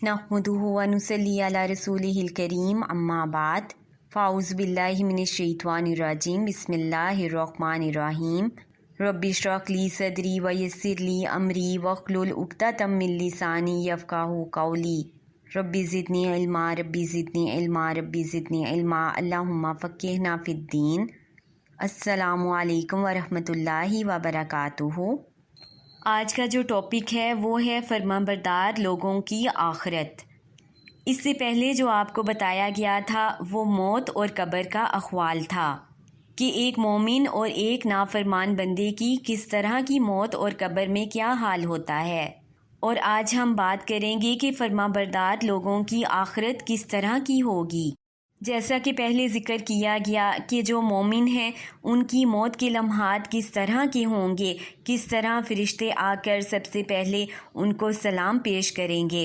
नहमदुहु व नुसल्ली अला रसूलिहिल करीम अम्मा बाद फ़ाउज़ु बिल्लाहि मिनश शैतानिर रजीम बिस्मिल्लाहिर रहमानिर रहीम रब्बि इश्रह ली सदरी व यस्सिर ली अमरी वहलुल उक़दतम मिन लिसानी यफ़क़हू क़ौली रब्बि ज़िदनी इल्मा रब्बि ज़िदनी इल्मा रब्बि ज़िदनी इल्मा अल्लाहुम्मा फ़क़्क़िहना फ़िद्दीन। अस्सलामु अलैकुम व रहमतुल्लाहि व बरकातुहू। आज का जो टॉपिक है वो है फरमाबरदार लोगों की आखिरत। इससे पहले जो आपको बताया गया था वो मौत और कब्र का अहवाल था कि एक मोमिन और एक नाफरमान बंदे की किस तरह की मौत और कब्र में क्या हाल होता है। और आज हम बात करेंगे कि फरमाबरदार लोगों की आखिरत किस तरह की होगी। जैसा कि पहले ज़िक्र किया गया कि जो मोमिन हैं उनकी मौत के लम्हात किस तरह के होंगे, किस तरह फ़रिश्ते आकर सबसे पहले उनको सलाम पेश करेंगे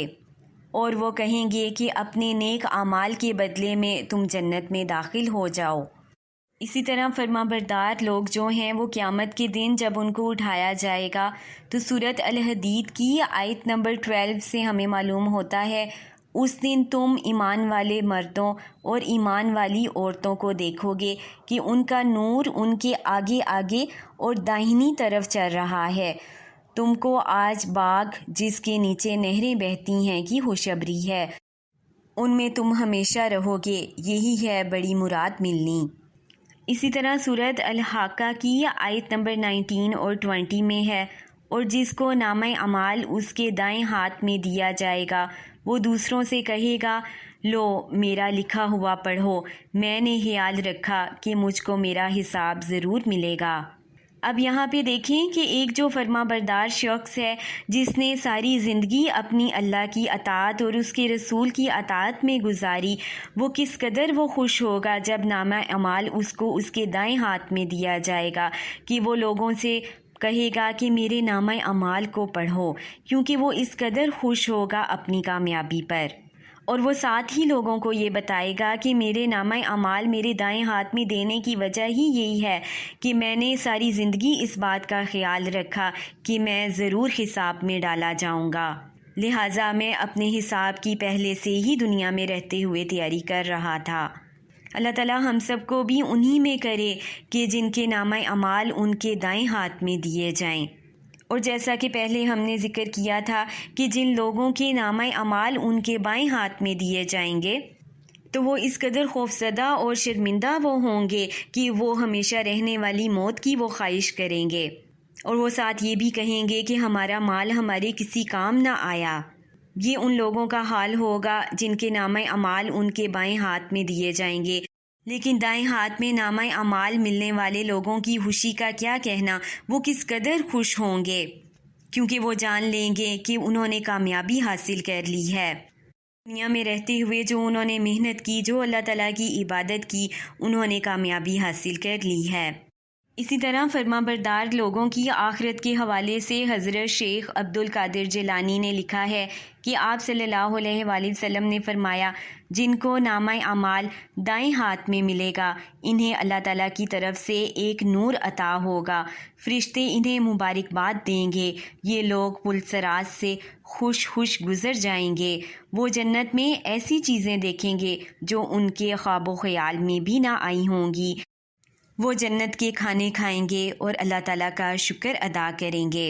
और वो कहेंगे कि अपने नेक आमाल के बदले में तुम जन्नत में दाखिल हो जाओ। इसी तरह फरमाबरदार लोग जो हैं वो क़यामत के दिन जब उनको उठाया जाएगा तो सूरत अल हदीद की आयत नंबर 12 से हमें मालूम होता है, उस दिन तुम ईमान वाले मर्दों और ईमान वाली औरतों को देखोगे कि उनका नूर उनके आगे आगे और दाहिनी तरफ चल रहा है। तुमको आज बाग जिसके नीचे नहरें बहती हैं की खुशखबरी है, उनमें तुम हमेशा रहोगे, यही है बड़ी मुराद मिलनी। इसी तरह सूरत अल हाका की आयत नंबर 19 और 20 में है, और जिसको नामे अमाल उसके दाएं हाथ में दिया जाएगा वो दूसरों से कहेगा, लो मेरा लिखा हुआ पढ़ो, मैंने ख्याल रखा कि मुझको मेरा हिसाब ज़रूर मिलेगा। अब यहाँ पे देखें कि एक जो फरमाबरदार शख्स है जिसने सारी ज़िंदगी अपनी अल्लाह की अताअत और उसके रसूल की अताअत में गुजारी, वो किस कदर वो खुश होगा जब नामा अमाल उसको उसके दाएं हाथ में दिया जाएगा कि वो लोगों से कहेगा कि मेरे नामा अमाल को पढ़ो, क्योंकि वो इस कदर खुश होगा अपनी कामयाबी पर। और वो साथ ही लोगों को ये बताएगा कि मेरे नामा अमाल मेरे दाएं हाथ में देने की वजह ही यही है कि मैंने सारी ज़िंदगी इस बात का ख्याल रखा कि मैं ज़रूर हिसाब में डाला जाऊंगा, लिहाजा मैं अपने हिसाब की पहले से ही दुनिया में रहते हुए तैयारी कर रहा था। अल्लाह ताला हम सबको भी उन्हीं में करे कि जिनके नामा अमाल उनके दाएं हाथ में दिए जाएं। और जैसा कि पहले हमने ज़िक्र किया था कि जिन लोगों के नामा अमाल उनके बाएं हाथ में दिए जाएंगे तो वो इस कदर खौफज़दा और शर्मिंदा वो होंगे कि वो हमेशा रहने वाली मौत की वो ख्वाहिश करेंगे, और वो साथ ये भी कहेंगे कि हमारा माल हमारे किसी काम ना आया। ये उन लोगों का हाल होगा जिनके नामा अमाल उनके बाएं हाथ में दिए जाएंगे, लेकिन दाएं हाथ में नामा अमाल मिलने वाले लोगों की खुशी का क्या कहना, वो किस कदर खुश होंगे, क्योंकि वो जान लेंगे कि उन्होंने कामयाबी हासिल कर ली है। दुनिया में रहते हुए जो उन्होंने मेहनत की, जो अल्लाह ताला की इबादत की, उन्होंने कामयाबी हासिल कर ली है। इसी तरह फरमाबरदार लोगों की आखिरत के हवाले से हज़रत शेख अब्दुल कादिर जिलानी ने लिखा है कि आप सल्लल्लाहु अलैहि वसल्लम ने फरमाया, जिनको नामा अमाल दाएं हाथ में मिलेगा इन्हें अल्लाह ताला की तरफ से एक नूर अता होगा, फरिश्ते इन्हें मुबारकबाद देंगे, ये लोग पुलसराज से खुश खुश गुजर जाएंगे, वो जन्नत में ऐसी चीज़ें देखेंगे जो उनके ख्वाबो ख्याल में भी ना आई होंगी, वो जन्नत के खाने खाएंगे और अल्लाह ताला का शुक्र अदा करेंगे।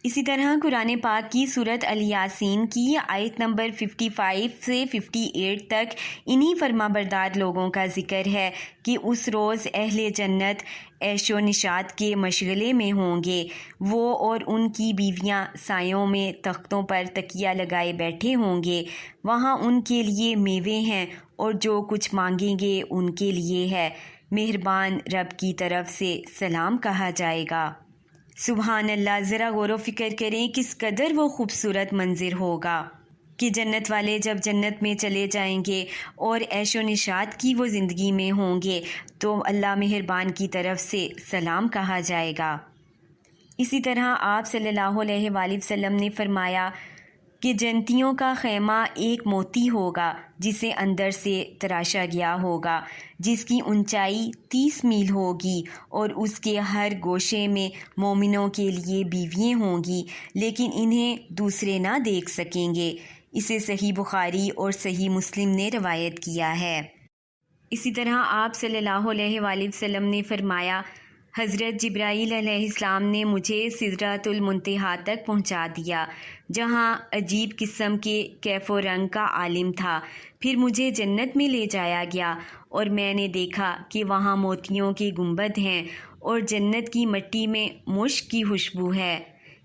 इसी तरह कुरान पाक की सूरत अल यासीन की आयत नंबर 55 से 58 तक इन्हीं फरमाबरदार लोगों का जिक्र है कि उस रोज़ अहले जन्नत ऐशो निशात के मशगले में होंगे, वो और उनकी बीवियां सायों में तख्तों पर तकिया लगाए बैठे होंगे, वहाँ उनके लिए मेवे हैं और जो कुछ मांगेंगे उनके लिए है, मेहरबान रब की तरफ से सलाम कहा जाएगा। सुभान अल्लाह, ज़रा गौर फ़िक्र करें किस कदर वो खूबसूरत मंज़िर होगा कि जन्नत वाले जब जन्नत में चले जाएंगे और ऐशो निशात की वो ज़िंदगी में होंगे तो अल्लाह मेहरबान की तरफ से सलाम कहा जाएगा। इसी तरह आप सल्लल्लाहु अलैहि वसल्लम ने फरमाया कि जन्नतियों का खैमा एक मोती होगा जिसे अंदर से तराशा गया होगा, जिसकी ऊंचाई 30 मील होगी और उसके हर गोशे में मोमिनों के लिए बीवियाँ होंगी, लेकिन इन्हें दूसरे ना देख सकेंगे। اسے صحیح بخاری اور صحیح مسلم نے روایت کیا ہے۔ اسی طرح آپ صلی اللہ علیہ وآلہ وسلم نے فرمایا، حضرت جبرائیل علیہ السلام نے مجھے سدرۃ المنتہا تک پہنچا دیا، جہاں عجیب قسم کے کیف و رنگ کا عالم تھا۔ پھر مجھے جنت میں لے جایا گیا اور میں نے دیکھا کہ وہاں موتیوں کے گنبد ہیں اور جنت کی مٹی میں مشک کی خوشبو ہے۔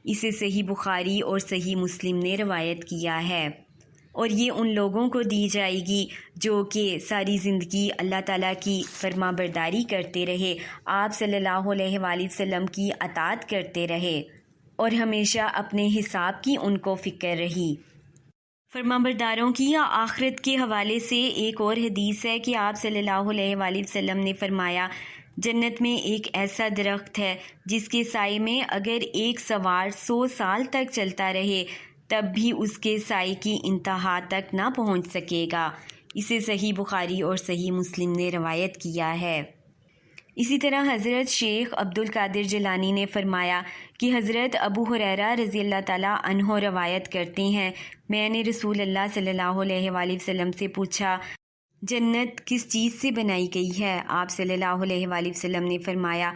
اسے صحیح بخاری اور صحیح مسلم نے روایت کیا ہے۔ اور یہ ان لوگوں کو دی جائے گی جو کہ ساری زندگی اللہ تعالیٰ کی فرما برداری کرتے رہے، آپ صلی اللہ علیہ وآلہ وسلم کی اطاعت کرتے رہے اور ہمیشہ اپنے حساب کی ان کو فکر رہی۔ فرما برداروں کی آخرت کے حوالے سے ایک اور حدیث ہے کہ آپ صلی اللہ علیہ وآلہ وسلم نے فرمایا، جنت میں ایک ایسا درخت ہے جس کے سائے میں اگر ایک سوار 100 سال تک چلتا رہے تب بھی اس کے سائے کی انتہا تک نہ پہنچ سکے گا۔ اسے صحیح بخاری اور صحیح مسلم نے روایت کیا ہے۔ اسی طرح حضرت شیخ عبد القادر جیلانی نے فرمایا کہ حضرت ابو ہریرہ رضی اللہ تعالیٰ عنہ روایت کرتے ہیں، میں نے رسول اللہ صلی اللہ علیہ وآلہ وسلم سے پوچھا، جنت کس چیز سے بنائی گئی ہے؟ آپ صلی اللہ علیہ وآلہ وسلم نے فرمایا،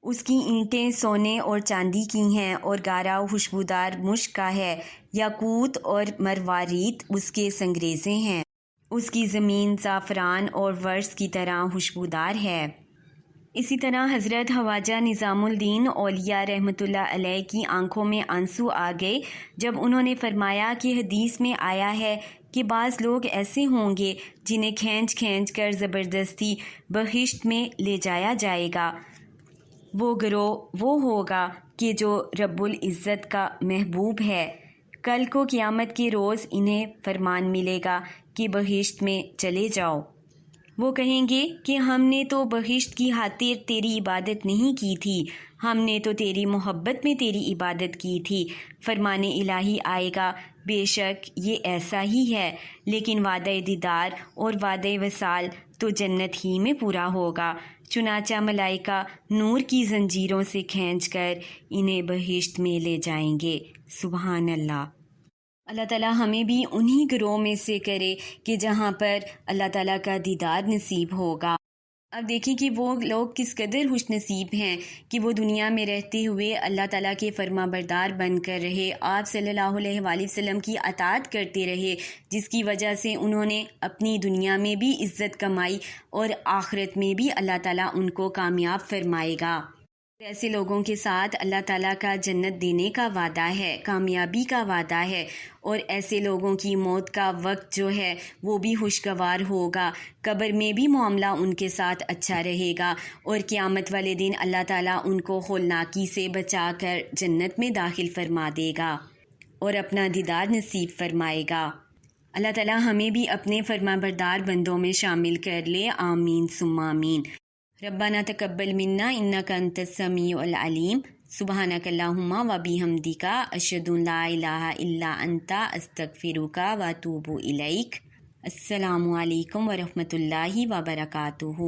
اس کی اینٹیں سونے اور چاندی کی ہیں اور گارا و خوشبودار مشک کا ہے، یاقوت اور مروارید اس کے سنگریزے ہیں، اس کی زمین زعفران اور ورس کی طرح خوشبودار ہے۔ اسی طرح حضرت خواجہ نظام الدین اولیاء رحمۃ اللہ علیہ کی آنکھوں میں آنسو آ گئے جب انہوں نے فرمایا کہ حدیث میں آیا ہے کہ بعض لوگ ایسے ہوں گے جنہیں کھینچ کھینچ کر زبردستی بہشت میں لے جایا جائے گا۔ وہ گروہ وہ ہوگا کہ جو رب العزت کا محبوب ہے۔ کل کو قیامت کے روز انہیں فرمان ملے گا کہ بہشت میں چلے جاؤ۔ وہ کہیں گے کہ ہم نے تو بہشت کی خاطر تیری عبادت نہیں کی تھی، ہم نے تو تیری محبت میں تیری عبادت کی تھی۔ فرمان الہی آئے گا، بے شک یہ ایسا ہی ہے، لیکن وعدہ دیدار اور وعدہ وصال تو جنت ہی میں پورا ہوگا۔ چنانچہ ملائکہ نور کی زنجیروں سے کھینچ کر انہیں بہشت میں لے جائیں گے۔ سبحان اللہ۔ اللہ تعالیٰ ہمیں بھی انہی گروہ میں سے کرے کہ جہاں پر اللہ تعالیٰ کا دیدار نصیب ہوگا۔ اب دیکھیں کہ وہ لوگ کس قدر خوش نصیب ہیں کہ وہ دنیا میں رہتے ہوئے اللہ تعالیٰ کے فرما بردار بن کر رہے، آپ صلی اللہ علیہ وآلہ وسلم کی اطاعت کرتے رہے، جس کی وجہ سے انہوں نے اپنی دنیا میں بھی عزت کمائی اور آخرت میں بھی اللہ تعالیٰ ان کو کامیاب فرمائے گا۔ ایسے لوگوں کے ساتھ اللہ تعالیٰ کا جنت دینے کا وعدہ ہے، کامیابی کا وعدہ ہے، اور ایسے لوگوں کی موت کا وقت جو ہے وہ بھی خوشگوار ہوگا، قبر میں بھی معاملہ ان کے ساتھ اچھا رہے گا، اور قیامت والے دن اللہ تعالیٰ ان کو ہولناکی سے بچا کر جنت میں داخل فرما دے گا اور اپنا دیدار نصیب فرمائے گا۔ اللہ تعالیٰ ہمیں بھی اپنے فرما بردار بندوں میں شامل کر لے، آمین ثم آمین۔ ربنا تقبل منا انک انت السمیع العلیم، سبحانک اللہم و بحمدک، اشہد ان لا الہ الا انت، استغفرک و اتوب الیک۔ السلام علیکم ورحمۃ اللہ وبرکاتہ۔